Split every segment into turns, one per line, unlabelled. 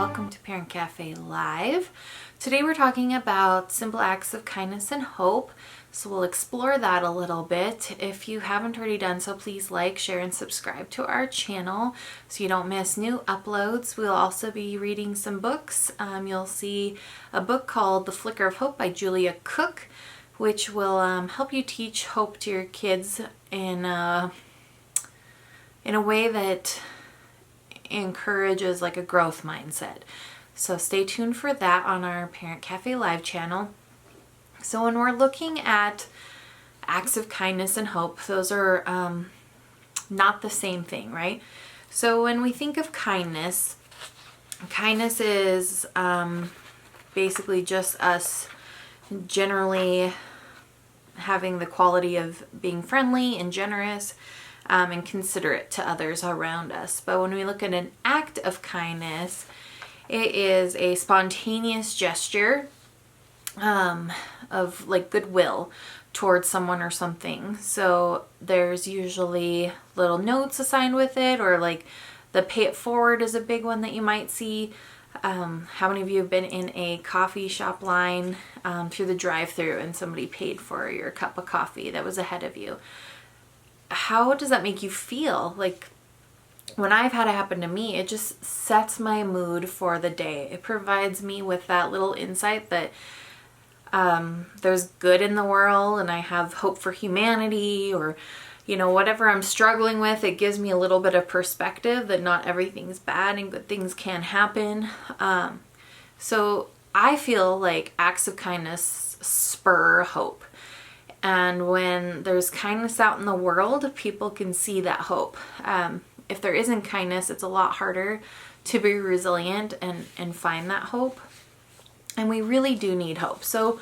welcome to Parent Cafe Live. Today we're talking about simple acts of kindness and hope. So we'll explore that a little bit. If you haven't already done so, please like, share, and subscribe to our channel so you don't miss new uploads. We'll also be reading some books. You'll see a book called The Flicker of Hope by Julia Cook, which will help you teach hope to your kids in a way that encourages like a growth mindset. So stay tuned for that on our Parent Cafe Live channel. So when we're looking at acts of kindness and hope, those are not the same thing, right? So when we think of kindness, kindness is basically just us generally having the quality of being friendly and generous and considerate to others around us. But when we look at an act of kindness, it is a spontaneous gesture of like goodwill towards someone or something. So there's usually little notes assigned with it, or like the pay it forward is a big one that you might see. How many of you have been in a coffee shop line through the drive-thru and somebody paid for your cup of coffee that was ahead of you? How does that make you feel? Like when I've had it happen to me, it just sets my mood for the day. It provides me with that little insight that there's good in the world and I have hope for humanity, or whatever I'm struggling with, it gives me a little bit of perspective that not everything's bad and good things can happen. So I feel like acts of kindness spur hope. And when there's kindness out in the world, people can see that hope. If there isn't kindness, it's a lot harder to be resilient and find that hope. And we really do need hope. So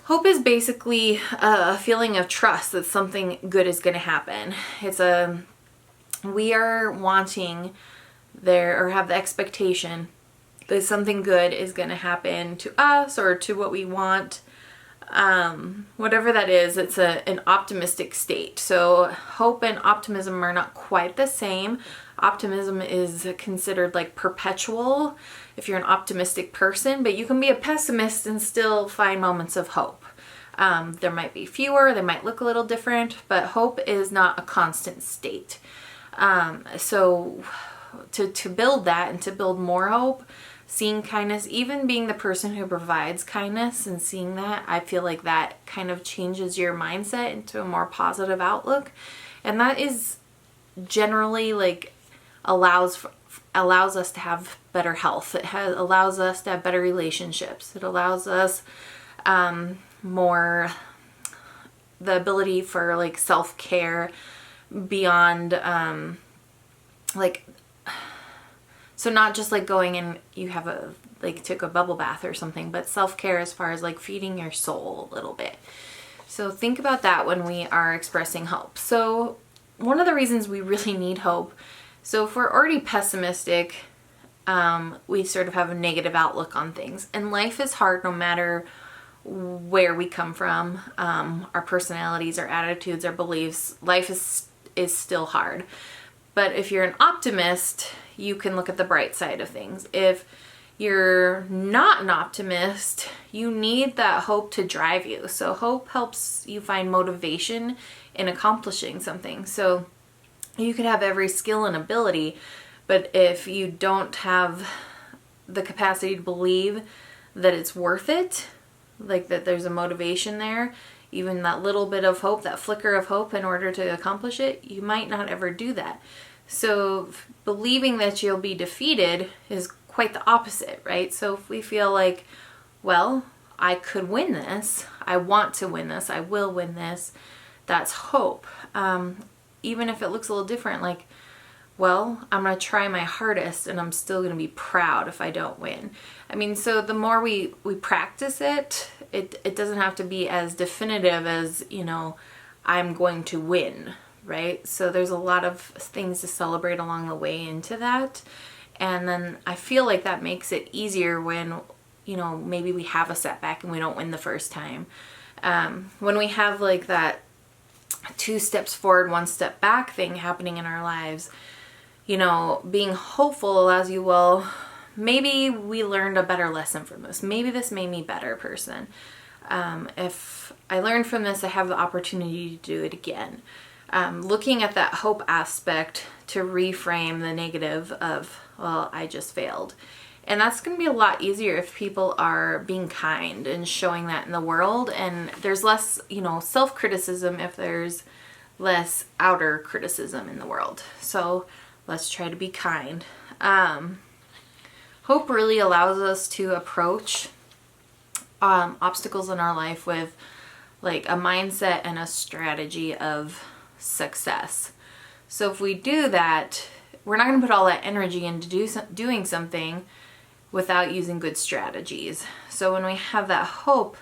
hope is basically a feeling of trust that something good is going to happen. We are wanting or have the expectation that something good is going to happen to us or to what we want. Whatever that is, it's an optimistic state. So hope and optimism are not quite the same. Optimism is considered like perpetual if you're an optimistic person, but you can be a pessimist and still find moments of hope. There might be fewer, they might look a little different, but hope is not a constant state. So to build that and to build more hope, seeing kindness, even being the person who provides kindness and seeing that, I feel like that kind of changes your mindset into a more positive outlook. And that is generally like allows us to have better health. It allows us to have better relationships. It allows us more the ability for like self-care beyond so not just like going and you have took a bubble bath or something, but self-care as far as like feeding your soul a little bit. So think about that when we are expressing hope. So one of the reasons we really need hope, so if we're already pessimistic, we sort of have a negative outlook on things. And life is hard no matter where we come from, our personalities, our attitudes, our beliefs. Life is still hard. But if you're an optimist, you can look at the bright side of things. If you're not an optimist, you need that hope to drive you. So hope helps you find motivation in accomplishing something. So you could have every skill and ability, but if you don't have the capacity to believe that it's worth it, like that there's a motivation there, even that little bit of hope, that flicker of hope in order to accomplish it, you might not ever do that. So believing that you'll be defeated is quite the opposite, right? So if we feel like, well, I could win this, I want to win this, I will win this, that's hope. Even if it looks a little different, like, well, I'm going to try my hardest and I'm still going to be proud if I don't win. I mean, so the more we practice it doesn't have to be as definitive as, I'm going to win, right? So there's a lot of things to celebrate along the way into that. And then I feel like that makes it easier when, maybe we have a setback and we don't win the first time. When we have like that 2 steps forward, 1 step back thing happening in our lives, being hopeful allows you, well, maybe we learned a better lesson from this. Maybe this made me a better person. If I learned from this, I have the opportunity to do it again. Looking at that hope aspect to reframe the negative of, well, I just failed. And that's going to be a lot easier if people are being kind and showing that in the world. And there's less, self-criticism if there's less outer criticism in the world. So let's try to be kind. Hope really allows us to approach obstacles in our life with like a mindset and a strategy of success. So if we do that, we're not going to put all that energy into doing something without using good strategies. So when we have that hope,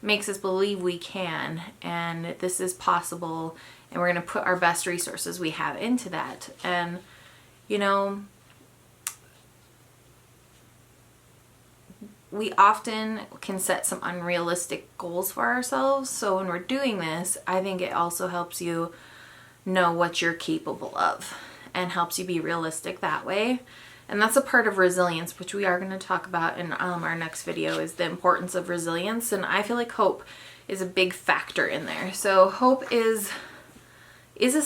it makes us believe we can and this is possible, and we're going to put our best resources we have into that. And we often can set some unrealistic goals for ourselves. So when we're doing this, I think it also helps you know what you're capable of and helps you be realistic that way. And that's a part of resilience, which we are going to talk about in our next video, is the importance of resilience. And I feel like hope is a big factor in there. So hope is a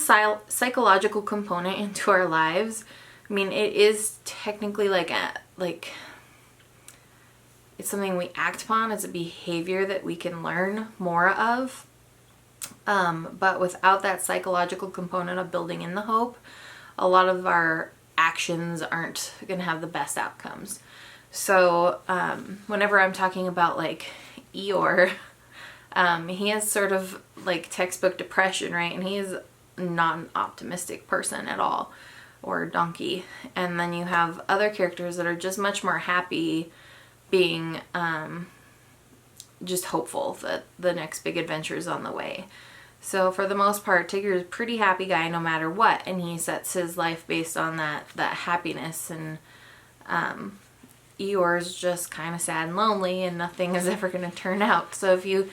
psychological component into our lives. I mean, it is technically it's something we act upon. It's a behavior that we can learn more of. But without that psychological component of building in the hope, a lot of our actions aren't going to have the best outcomes. So whenever I'm talking about like Eeyore, he has sort of like textbook depression, right? And he is not an optimistic person at all, or Donkey. And then you have other characters that are just much more happy, being just hopeful that the next big adventure is on the way. So for the most part, Tigger is a pretty happy guy no matter what, and he sets his life based on that happiness. And Eeyore is just kind of sad and lonely, and nothing is ever going to turn out. So if you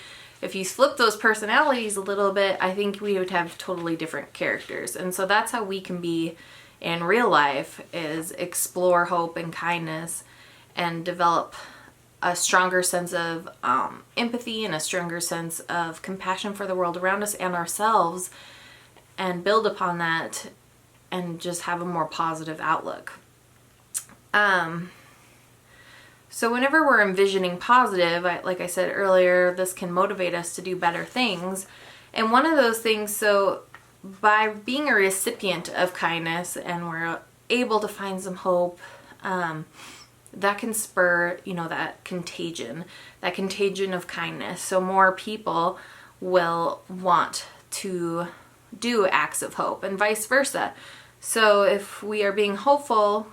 flip those personalities a little bit, I think we would have totally different characters. And so that's how we can be in real life, is explore hope and kindness and develop a stronger sense of empathy and a stronger sense of compassion for the world around us and ourselves, and build upon that and just have a more positive outlook. So whenever we're envisioning positive, like I said earlier, this can motivate us to do better things. And one of those things, so by being a recipient of kindness and we're able to find some hope, that can spur, that contagion of kindness. So more people will want to do acts of hope, and vice versa. So if we are being hopeful,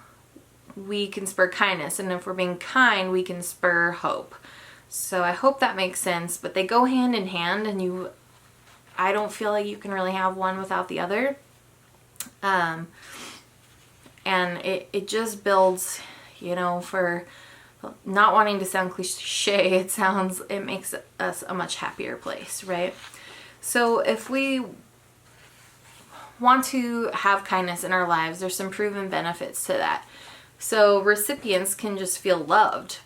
we can spur kindness, and if we're being kind, we can spur hope. So I hope that makes sense, but they go hand in hand, and I don't feel like you can really have one without the other. And it just builds, for not wanting to sound cliche, it makes us a much happier place, right? So if we want to have kindness in our lives, there's some proven benefits to that. So recipients can just feel loved.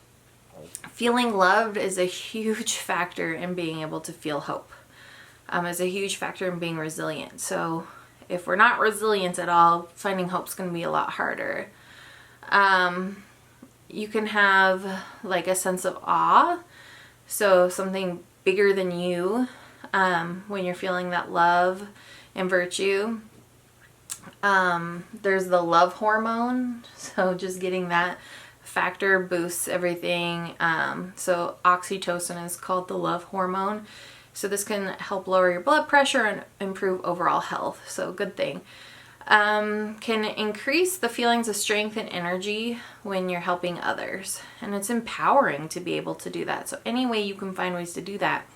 Feeling loved is a huge factor in being able to feel hope. Is a huge factor in being resilient. So if we're not resilient at all, finding hope is going to be a lot harder. You can have like a sense of awe. So something bigger than you, when you're feeling that love and virtue. There's the love hormone. So just getting that factor boosts everything. So oxytocin is called the love hormone. So this can help lower your blood pressure and improve overall health. So good thing. Can increase the feelings of strength and energy when you're helping others. And it's empowering to be able to do that. So any way you can find ways to do that,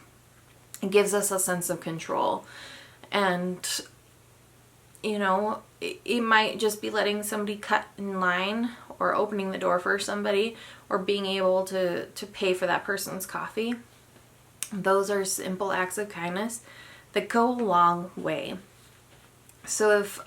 it gives us a sense of control. And, it might just be letting somebody cut in line, or opening the door for somebody, or being able to pay for that person's coffee. Those are simple acts of kindness that go a long way. So if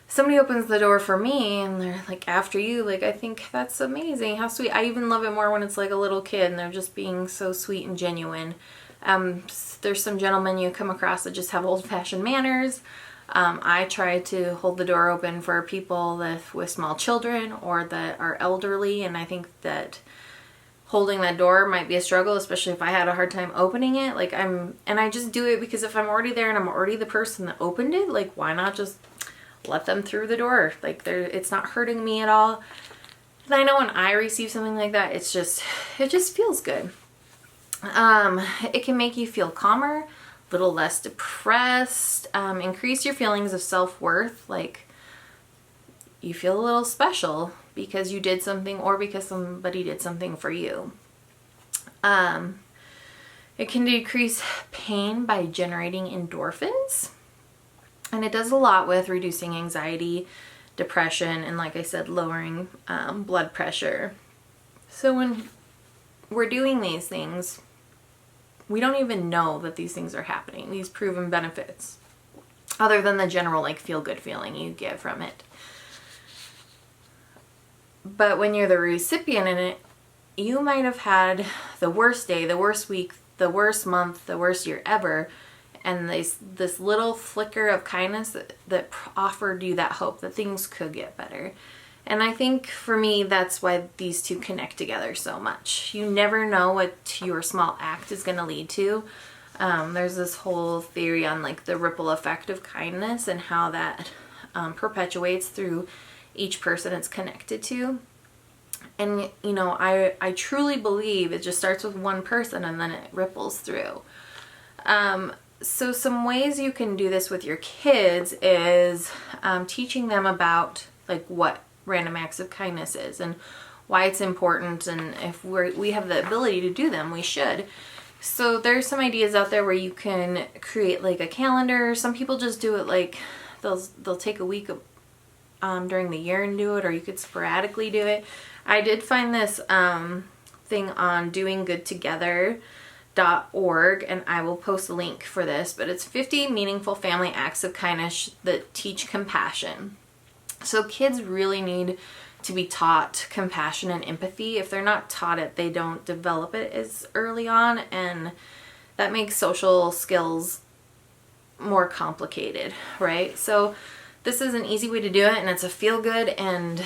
somebody opens the door for me and they're like, after you, like, I think that's amazing. How sweet. I even love it more when it's like a little kid and they're just being so sweet and genuine. There's some gentlemen you come across that just have old-fashioned manners. I try to hold the door open for people with small children or that are elderly, and I think that holding that door might be a struggle, especially if I had a hard time opening it. And I just do it because if I'm already there and I'm already the person that opened it, like, why not just let them through the door? Like, it's not hurting me at all. And I know when I receive something like that, it just feels good. It can make you feel calmer, a little less depressed, increase your feelings of self-worth, like you feel a little special because you did something or because somebody did something for you. It can decrease pain by generating endorphins, and it does a lot with reducing anxiety, depression, and like I said, lowering blood pressure. So when we're doing these things, we don't even know that these things are happening, these proven benefits, other than the general like feel-good feeling you get from it. But when you're the recipient in it, you might have had the worst day, the worst week, the worst month, the worst year ever, and this little flicker of kindness that offered you that hope that things could get better. And I think for me, that's why these two connect together so much. You never know what your small act is going to lead to. There's this whole theory on like the ripple effect of kindness and how that perpetuates through each person it's connected to. And, you know, I truly believe it just starts with one person and then it ripples through. So some ways you can do this with your kids is teaching them about like what random acts of kindness is and why it's important, and if we have the ability to do them, we should. So there's some ideas out there where you can create like a calendar. Some people just do it like they'll take a week during the year and do it, or you could sporadically do it. I did find this thing on doinggoodtogether.org, and I will post a link for this, but it's 50 meaningful family acts of kindness that teach compassion. So kids really need to be taught compassion and empathy. If they're not taught it, they don't develop it as early on, and that makes social skills more complicated, right? So this is an easy way to do it, and it's a feel good, and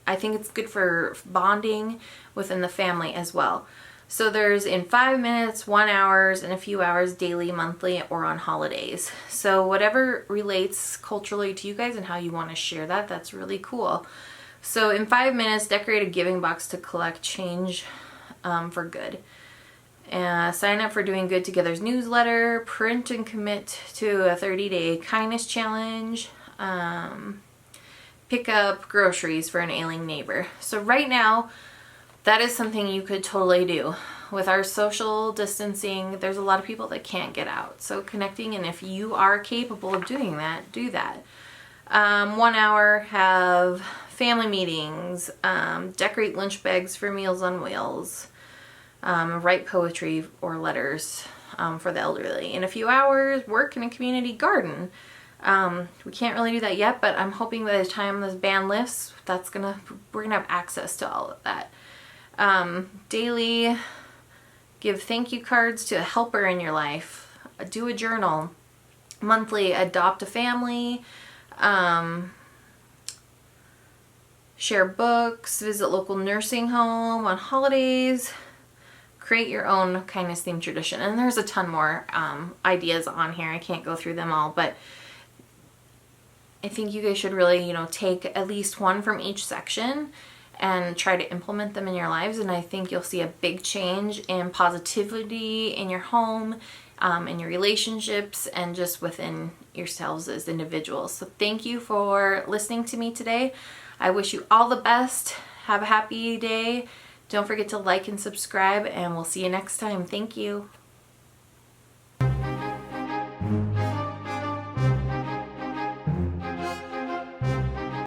I think it's good for bonding within the family as well. So there's in 5 minutes, 1 hour, and a few hours daily, monthly, or on holidays. So whatever relates culturally to you guys and how you want to share that, that's really cool. So in 5 minutes, decorate a giving box to collect change for good. Sign up for Doing Good Together's newsletter, print and commit to a 30-day kindness challenge, pick up groceries for an ailing neighbor. So right now, that is something you could totally do. With our social distancing, there's a lot of people that can't get out. So connecting, and if you are capable of doing that, do that. 1 hour, have family meetings, decorate lunch bags for Meals on Wheels, write poetry or letters for the elderly. In a few hours, work in a community garden. We can't really do that yet, but I'm hoping by the time this ban lifts, we're gonna have access to all of that. Daily, give thank you cards to a helper in your life. Do a journal. Monthly, adopt a family. Share books. Visit local nursing home. On holidays, create your own kindness themed tradition. And there's a ton more ideas on here. I can't go through them all, but I think you guys should really, take at least one from each section and try to implement them in your lives. And I think you'll see a big change in positivity in your home, in your relationships, and just within yourselves as individuals. So thank you for listening to me today. I wish you all the best. Have a happy day. Don't forget to like and subscribe, and we'll see you next time. Thank you.